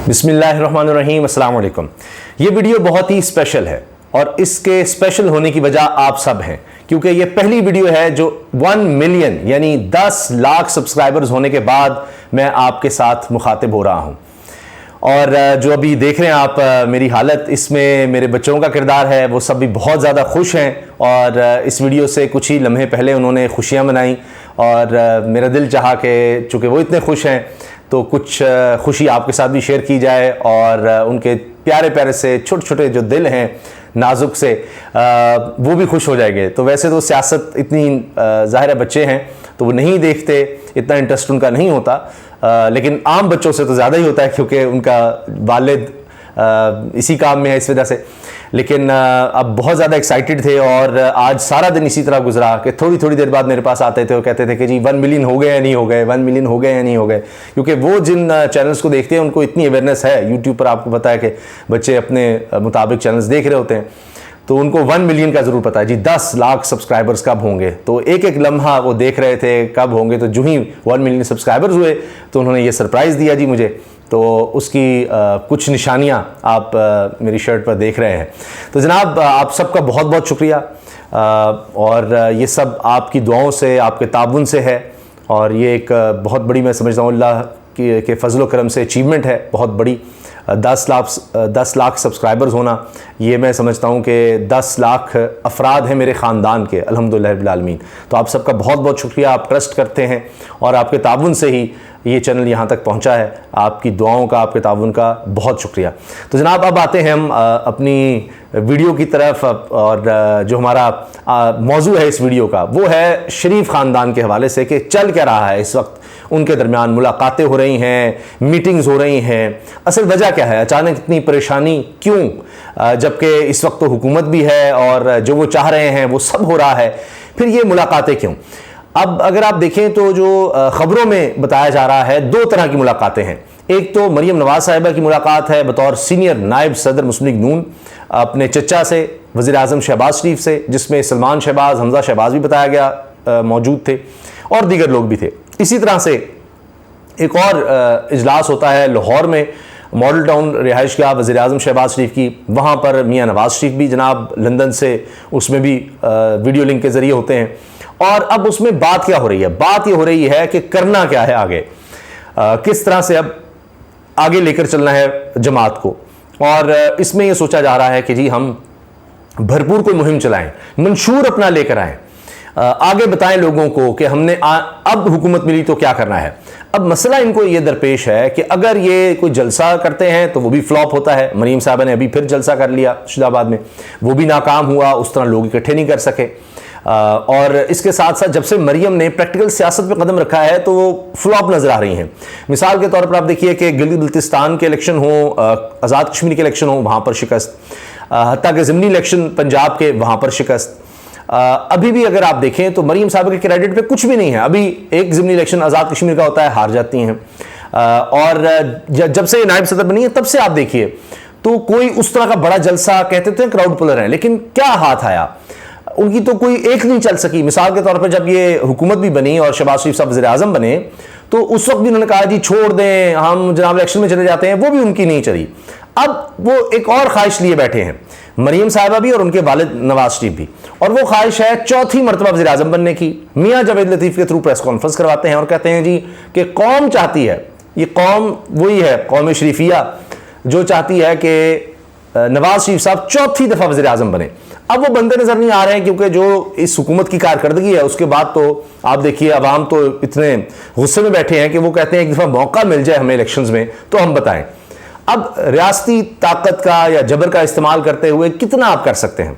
बिस्मिल्लाहिर्रहमानिर्रहीम, अस्सलाम वालेकुम। ये वीडियो बहुत ही स्पेशल है और इसके स्पेशल होने की वजह आप सब हैं, क्योंकि ये पहली वीडियो है जो 1 मिलियन यानी 10 लाख सब्सक्राइबर्स होने के बाद मैं आपके साथ मुखातिब हो रहा हूँ। और जो अभी देख रहे हैं आप मेरी हालत, इसमें मेरे बच्चों का किरदार है, वो सब भी बहुत ज़्यादा खुश हैं और इस वीडियो से कुछ ही लम्हे पहले उन्होंने खुशियाँ मनाई और मेरा दिल चाहा कि चूँकि वो इतने खुश हैं तो कुछ खुशी आपके साथ भी शेयर की जाए और उनके प्यारे प्यारे से छोटे छोटे जो दिल हैं नाजुक से वो भी खुश हो जाएंगे। तो वैसे तो सियासत इतनी ज़ाहिर है बच्चे हैं तो वो नहीं देखते, इतना इंटरेस्ट उनका नहीं होता, लेकिन आम बच्चों से तो ज़्यादा ही होता है क्योंकि उनका वालिद इसी काम में है इस वजह से। लेकिन अब बहुत ज़्यादा एक्साइटेड थे और आज सारा दिन इसी तरह गुजरा कि थोड़ी थोड़ी देर बाद मेरे पास आते थे और कहते थे कि जी 1 मिलियन हो गए या नहीं हो गए, 1 मिलियन हो गए या नहीं हो गए। क्योंकि वो जिन चैनल्स को देखते हैं उनको इतनी अवेयरनेस है, यूट्यूब पर आपको पता है कि बच्चे अपने मुताबिक चैनल्स देख रहे होते हैं, तो उनको 1 मिलियन का ज़रूर पता है जी 10 लाख सब्सक्राइबर्स कब होंगे। तो एक एक लम्हा वो देख रहे थे कब होंगे। तो जो ही 1 मिलियन सब्सक्राइबर्स हुए तो उन्होंने ये सरप्राइज़ दिया जी मुझे। तो उसकी कुछ निशानियां आप मेरी शर्ट पर देख रहे हैं। तो जनाब आप सबका बहुत बहुत शुक्रिया और ये सब आपकी दुआओं से, आपके ताउन से है और ये एक बहुत बड़ी, मैं समझता हूँ अल्लाह के फजल करम से अचीवमेंट है, बहुत बड़ी। 10 लाख सब्सक्राइबर्स होना, ये मैं समझता हूँ कि 10 लाख अफराद हैं मेरे ख़ानदान के, अल्हम्दुलिल्लाह रब्बिल आलमीन। तो आप सबका बहुत बहुत शुक्रिया, आप ट्रस्ट करते हैं और आपके ताउन से ही ये चैनल यहाँ तक पहुँचा है। आपकी दुआओं का, आपके ताउन का बहुत शुक्रिया। तो जनाब अब आते हैं हम अपनी वीडियो की तरफ और जो हमारा मौजू है इस वीडियो का वो है शरीफ ख़ानदान के हवाले से कि चल क्या रहा है इस वक्त। उनके दरमियान मुलाकातें हो रही हैं, मीटिंग्स हो रही हैं, असल वजह क्या है, अचानक इतनी परेशानी क्यों, जबकि इस वक्त तो हुकूमत भी है और जो वो चाह रहे हैं वो सब हो रहा है, फिर ये मुलाकातें क्यों। अब अगर आप देखें तो जो ख़बरों में बताया जा रहा है 2 तरह की मुलाकातें हैं। एक तो मरियम नवाज साहिबा की मुलाकात है बतौर सीनियर नायब सदर मुस्लिम लीग नून अपने चचा से, वज़ीर आज़म शहबाज शरीफ से, जिसमें सलमान शहबाज, हमजा शहबाज भी बताया गया मौजूद थे और दीगर लोग भी थे। इसी तरह से एक और इजलास होता है लाहौर में, मॉडल टाउन रिहाइश गाह वज़ीर आज़म शहबाज शरीफ की, वहाँ पर मियाँ नवाज शरीफ भी जनाब लंदन से उसमें भी वीडियो लिंक के ज़रिए होते हैं। और अब उसमें बात क्या हो रही है, बात ये हो रही है कि करना क्या है आगे, किस तरह से अब आगे लेकर चलना है जमात को। और इसमें यह सोचा जा रहा है कि जी हम भरपूर कोई मुहिम चलाएं, मंशूर अपना लेकर आएँ, आगे बताएं लोगों को कि हमने अब हुकूमत मिली तो क्या करना है। अब मसला इनको ये दरपेश है कि अगर ये कोई जलसा करते हैं तो वो भी फ्लॉप होता है। मरीम साहबा ने अभी फिर जलसा कर लिया शुजाबाद में, वो भी नाकाम हुआ, उस तरह लोग इकट्ठे नहीं कर सके। और इसके साथ साथ जब से मरियम ने प्रैक्टिकल सियासत पे कदम रखा है तो वो फ्लॉप नज़र आ रही हैं। मिसाल के तौर पर आप देखिए कि गिलगित बल्तिस्तान के इलेक्शन हो, आज़ाद कश्मीर के इलेक्शन हो, वहाँ पर शिकस्त, हत्ता के ज़िमनी इलेक्शन पंजाब के, वहाँ पर शिकस्त। अभी भी अगर आप देखें तो मरीम साहब के क्रेडिट पे कुछ भी नहीं है। अभी एक ज़िमनी इलेक्शन आज़ाद कश्मीर का होता है, हार जाती हैं। और जब से नायब सदर बनी है तब से आप देखिए तो कोई उस तरह का बड़ा जलसा, कहते थे क्राउड पुलर है, लेकिन क्या हाथ आया उनकी, तो कोई एक नहीं चल सकी। मिसाल के तौर पर जब ये हुकूमत भी बनी और शहबाज शरीफ साहब वज़ीर आज़म बने तो उस वक्त भी उन्होंने कहा जी छोड़ दें, हम जनाब इलेक्शन में चले जाते हैं, वो भी उनकी नहीं चली। अब वो एक और ख्वाहिश लिए बैठे हैं, मरियम साहिबा भी और उनके वालिद नवाज शरीफ भी, और वो ख्वाहिश है 4थी मरतबा वज़ीर आज़म बनने की। मियाँ जावेद लतीफ़ के थ्रू प्रेस कॉन्फ्रेंस करवाते हैं और कहते हैं जी कि कौम चाहती है, ये कौम वही है कौम शरीफिया जो चाहती है कि नवाज शरीफ साहब 4थी दफ़ा वज़ीर आज़म बने। अब वो बंदे नज़र नहीं आ रहे हैं क्योंकि जो इस हुकूमत की कारकर्दगी है उसके बाद तो आप देखिए अवाम तो इतने गुस्से में बैठे हैं कि वो कहते हैं एक दफ़ा मौका मिल जाए हमें इलेक्शंस में तो हम बताएं। अब रियासती ताकत का या जबर का इस्तेमाल करते हुए कितना आप कर सकते हैं।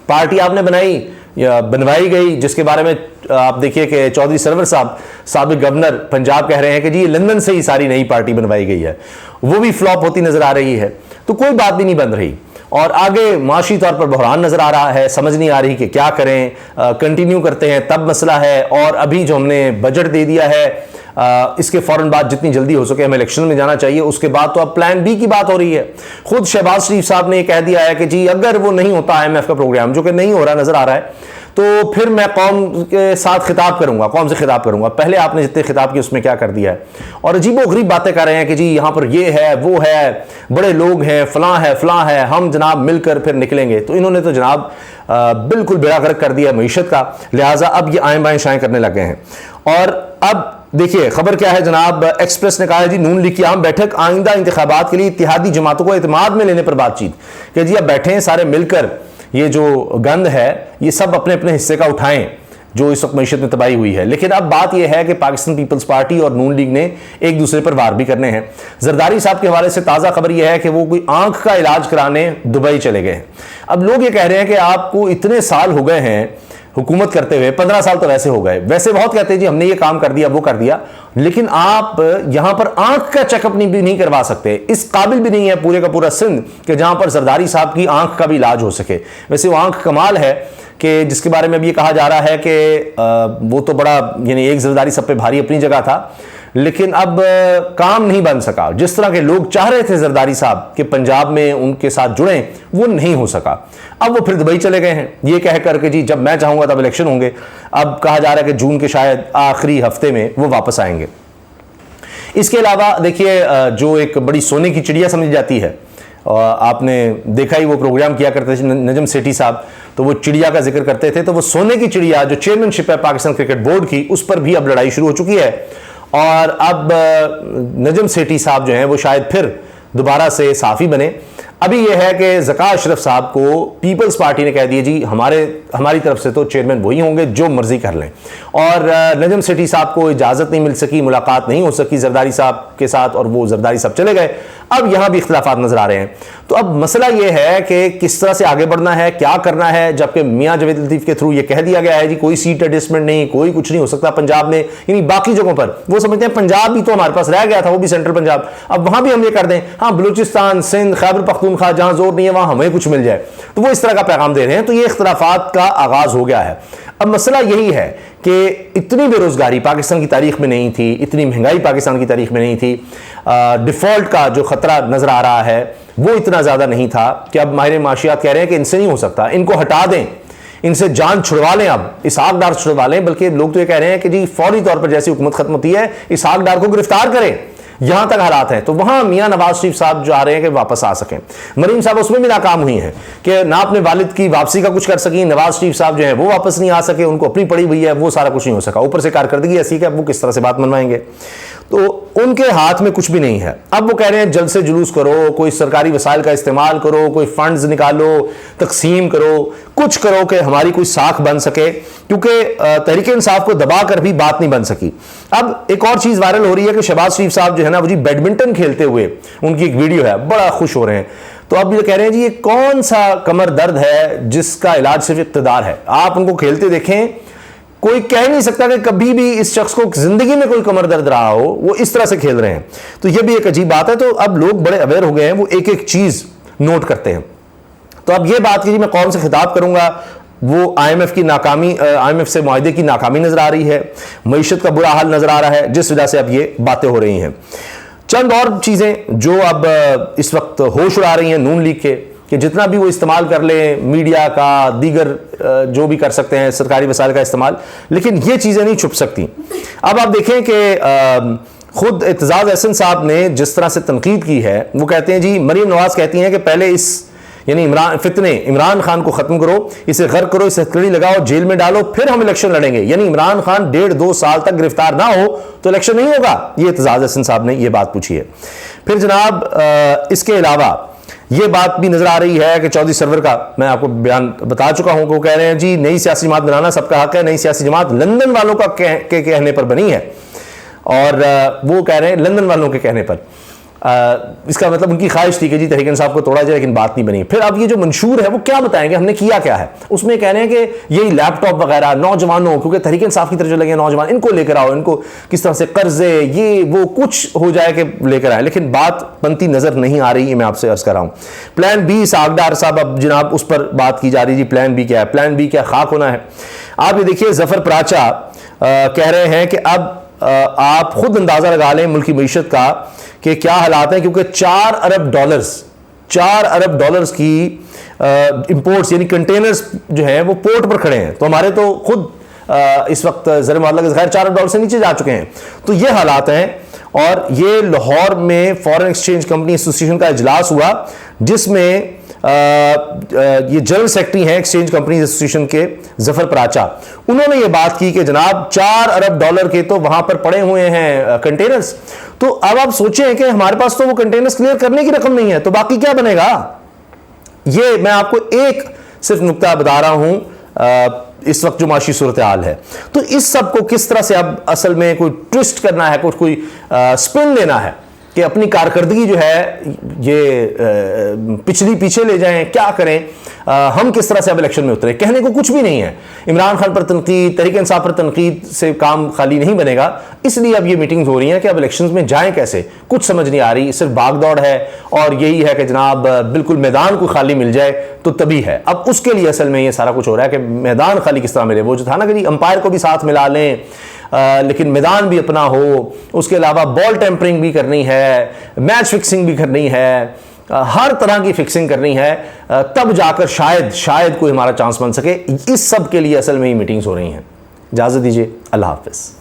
पार्टी आपने बनाई या बनवाई गई, जिसके बारे में आप देखिए कि चौधरी सरवर साहब साबिक गवर्नर पंजाब कह रहे हैं कि जी लंदन से ही सारी नई पार्टी बनवाई गई है, वो भी फ्लॉप होती नज़र आ रही है। तो कोई बात भी नहीं बन रही और आगे माशी तौर पर बहरान नज़र आ रहा है, समझ नहीं आ रही कि क्या करें। कंटिन्यू करते हैं तब मसला है, और अभी जो हमने बजट दे दिया है इसके फ़ौरन बाद जितनी जल्दी हो सके हमें इलेक्शन में जाना चाहिए। उसके बाद तो अब प्लान बी की बात हो रही है। खुद शहबाज शरीफ साहब ने कह दिया है कि जी अगर वो नहीं होता IMF का प्रोग्राम, जो कि नहीं हो रहा नज़र आ रहा है, तो फिर मैं कौम के साथ खिताब करूंगा, कौम से खिताब करूंगा। पहले आपने जितने खिताब किए उसमें क्या कर दिया है, और अजीबोगरीब बातें कर रहे हैं कि जी यहां पर ये है वो है, बड़े लोग हैं, फलां है, हम जनाब मिलकर फिर निकलेंगे। तो इन्होंने तो जनाब बिल्कुल बेड़ा गर्क कर दिया मैशत का, लिहाजा अब ये आएं बाएं शाएं करने लगे हैं। और अब देखिए खबर क्या है जनाब, एक्सप्रेस ने कहा है जी नून लीग की आम बैठक, आइंदा इंतखाबात के लिए इत्तेहादी जमातों को एतमाद में लेने पर बातचीत, कि जी अब बैठे हैं सारे मिलकर, ये जो गंद है ये सब अपने अपने हिस्से का उठाएं जो इस वक्त मैशत में तबाही हुई है। लेकिन अब बात यह है कि पाकिस्तान पीपल्स पार्टी और नून लीग ने एक दूसरे पर वार भी करने हैं। जरदारी साहब के हवाले से ताज़ा खबर यह है कि वो कोई आंख का इलाज कराने दुबई चले गए हैं। अब लोग ये कह रहे हैं कि आपको इतने साल हो गए हैं हुकूमत करते हुए, 15 साल तो वैसे हो गए, वैसे बहुत कहते हैं जी हमने ये काम कर दिया वो कर दिया, लेकिन आप यहां पर आंख का चेकअप भी नहीं करवा सकते। इस काबिल भी नहीं है पूरे का पूरा सिंध कि जहां पर जरदारी साहब की आंख का भी इलाज हो सके। वैसे वो आंख कमाल है कि जिसके बारे में अब ये कहा जा रहा है कि वो तो बड़ा यानी एक जरदारी सब पे भारी अपनी जगह था, लेकिन अब काम नहीं बन सका। जिस तरह के लोग चाह रहे थे जरदारी साहब कि पंजाब में उनके साथ जुड़ें, वो नहीं हो सका। अब वो फिर दुबई चले गए हैं ये कह करके जी जब मैं चाहूंगा तब इलेक्शन होंगे। अब कहा जा रहा है कि जून के शायद आखिरी हफ्ते में वो वापस आएंगे। इसके अलावा देखिए जो एक बड़ी सोने की चिड़िया समझी जाती है, आपने देखा ही वो प्रोग्राम किया करते थे नजम सेठी साहब, तो वो चिड़िया का जिक्र करते थे। तो वो सोने की चिड़िया जो चेयरमैनशिप है पाकिस्तान क्रिकेट बोर्ड की, उस पर भी अब लड़ाई शुरू हो चुकी है। और अब नजम सेठी साहब जो हैं वो शायद फिर दोबारा से साफी बने। अभी यह है कि ज़का अशरफ साहब को पीपल्स पार्टी ने कह दिया जी हमारी तरफ से तो चेयरमैन वही होंगे जो मर्जी कर लें, और नजम सेठी साहब को इजाज़त नहीं मिल सकी, मुलाकात नहीं हो सकी जरदारी साहब के साथ, और वो जरदारी साहब चले गए। अब यहां भी इख्तिलाफात नजर आ रहे हैं। तो अब मसला यह है कि किस तरह से आगे बढ़ना है, क्या करना है, जबकि मियां जावेद लतीफ के थ्रू यह कह दिया गया है जी कोई सीट एडजस्टमेंट नहीं, कोई कुछ नहीं हो सकता पंजाब में, यानी बाकी जगहों पर वो समझते हैं पंजाब भी तो हमारे पास रह गया था, वो भी सेंट्रल पंजाब, अब वहां भी हम ये कर दें, हाँ बलूचिस्तान, सिंध, खैबर पख्तूनख्वा जहां जोर नहीं है वहां हमें कुछ मिल जाए। तो वो इस तरह का पैगाम दे रहे हैं। तो ये इख्तिलाफात का आगाज हो गया है। अब मसला यही है कि इतनी बेरोजगारी पाकिस्तान की तारीख में नहीं थी, इतनी महंगाई पाकिस्तान की तारीख में नहीं थी, डिफॉल्ट का जो खतरा नजर आ रहा है वो इतना ज्यादा नहीं था कि अब माहिर माशियात कह रहे हैं कि इनसे नहीं हो सकता, इनको हटा दें, इनसे जान छुड़वा लें, अब इसहाक डार छुड़वा लें। बल्कि लोग तो ये कह रहे हैं कि जी फौरी तौर पर जैसी हुकूमत खत्म होती है इसहाक डार को गिरफ्तार करें। यहां तक हालात हैं। तो वहां मियां नवाज शरीफ साहब जो आ रहे हैं कि वापस आ सकें, मरीम साहब उसमें भी नाकाम हुई हैं कि ना अपने वालिद की वापसी का कुछ कर सकी, नवाज शरीफ साहब जो है वो वापस नहीं आ सके, उनको अपनी पड़ी हुई है, वो सारा कुछ नहीं हो सका। ऊपर से कारकर्दगी ऐसी है वो किस तरह से बात मनवाएंगे, तो उनके हाथ में कुछ भी नहीं है। अब वो कह रहे हैं जल्द से जुलूस करो, कोई सरकारी वसाइल का इस्तेमाल करो, कोई फंड्स निकालो, तकसीम करो, कुछ करो कि हमारी कोई साख बन सके, क्योंकि तहरीक इंसाफ को दबा कर भी बात नहीं बन सकी। अब एक और चीज वायरल हो रही है कि शहबाज शरीफ साहब जो है ना वो जी बैडमिंटन खेलते हुए उनकी एक वीडियो है, बड़ा खुश हो रहे हैं। तो अब ये कह रहे हैं जी ये कौन सा कमर दर्द है जिसका इलाज सिर्फ इक़्तिदार है। आप उनको खेलते देखें, कोई कह नहीं सकता कि कभी भी इस शख्स को जिंदगी में कोई कमर दर्द रहा हो, वो इस तरह से खेल रहे हैं। तो ये भी एक अजीब बात है। तो अब लोग बड़े अवेयर हो गए हैं, वो एक एक चीज नोट करते हैं। तो अब ये बात की मैं कौन से खिताब करूंगा, वो आईएमएफ की नाकामी, आईएमएफ से मुआहदे की नाकामी नजर आ रही है, मईशत का बुरा हाल नजर आ रहा है, जिस वजह से अब ये बातें हो रही हैं। चंद और चीजें जो अब इस वक्त होश उड़ा रही हैं नून लीग के, कि जितना भी वो इस्तेमाल कर ले मीडिया का, दीगर जो भी कर सकते हैं सरकारी वसाइल का इस्तेमाल, लेकिन ये चीज़ें नहीं छुप सकती। अब आप देखें कि खुद एतजाज अहसन साहब ने जिस तरह से तनकीद की है, वो कहते हैं जी मरीम नवाज कहती हैं कि पहले इस यानी इमरान खान को खत्म करो, इसे गर्क करो, इसे हथकड़ी लगाओ, जेल में डालो, फिर हम इलेक्शन लड़ेंगे। यानी इमरान खान 1.5-2 साल तक गिरफ्तार ना हो तो इलेक्शन नहीं होगा। ये एतजाज अहसन साहब ने ये बात पूछी है। फिर जनाब इसके अलावा ये बात भी नजर आ रही है कि चौधरी सरवर का मैं आपको बयान बता चुका हूं कि वो कह रहे हैं जी नई सियासी जमात बनाना सबका हक है, नई सियासी जमात लंदन वालों का कहने पर बनी है, और वो कह रहे हैं लंदन वालों के कहने पर। इसका मतलब उनकी ख्वाहिश थी कि जी तहरीक इंसाफ को तोड़ा जाए, लेकिन बात नहीं बनी। फिर अब ये जो मंशूर है वो क्या बताएंगे हमने किया क्या है, उसमें कह रहे हैं कि यही लैपटॉप वगैरह नौजवानों, क्योंकि तहरीक इंसाफ की तरफ जो लगे नौजवान, इनको लेकर आओ, इनको किस तरह से कर्जे ये वो कुछ हो जाए कि लेकर आए, लेकिन बात बनती नजर नहीं आ रही। मैं आपसे अर्ज कर रहा हूं प्लान बी सागदार साहब, अब जनाब उस पर बात की जा रही जी प्लान बी क्या है, प्लान बी क्या खाक होना है। आप ये देखिए जफर पराचा कह रहे हैं कि अब आप खुद अंदाजा लगा लें मुल्की मईशत का कि क्या हालात हैं, क्योंकि $4 अरब 4 अरब डॉलर्स की इंपोर्ट्स यानी कंटेनर्स जो हैं वो पोर्ट पर खड़े हैं। तो हमारे तो खुद इस वक्त ज़र मुअल्लक़ ज़ख़ायर 4 अरब डॉलर से नीचे जा चुके हैं। तो ये हालात हैं। और ये लाहौर में फॉरेन एक्सचेंज कंपनी एसोसिएशन का इजलास हुआ, जिसमें ये जनरल सेक्रेटरी हैं एक्सचेंज कंपनी एसोसिएशन के जफर पराचा, उन्होंने ये बात की कि जनाब 4 अरब डॉलर के तो वहां पर पड़े हुए हैं कंटेनर्स। तो अब आप सोचें कि हमारे पास तो वो कंटेनर्स क्लियर करने की रकम नहीं है, तो बाकी क्या बनेगा। ये मैं आपको एक सिर्फ नुक्ता बता रहा हूं इस वक्त जो माशी सूरत हाल है। तो इस सब को किस तरह से अब असल में कोई ट्विस्ट करना है, कोई स्पिन लेना है कि अपनी कारकर्दगी जो है ये पिछली पीछे ले जाएं, क्या करें, हम किस तरह से अब इलेक्शन में उतरे। कहने को कुछ भी नहीं है। इमरान खान पर तनकीद, तहरीक इंसाफ पर तनकीद से काम खाली नहीं बनेगा। इसलिए अब ये मीटिंग्स हो रही हैं कि अब इलेक्शंस में जाएं कैसे, कुछ समझ नहीं आ रही। सिर्फ भागदौड़ है और यही है कि जनाब बिल्कुल मैदान को खाली मिल जाए तो तभी है। अब उसके लिए असल में ये सारा कुछ हो रहा है कि मैदान खाली किस तरह मिले। वो जो था ना कि अंपायर को भी साथ मिला लें, लेकिन मैदान भी अपना हो, उसके अलावा बॉल टेम्परिंग भी करनी है, मैच फिक्सिंग भी करनी है, हर तरह की फिक्सिंग करनी है, तब जाकर शायद कोई हमारा चांस बन सके। इस सब के लिए असल में ही मीटिंग्स हो रही हैं। इजाज़त दीजिए, अल्लाह हाफ़िज़।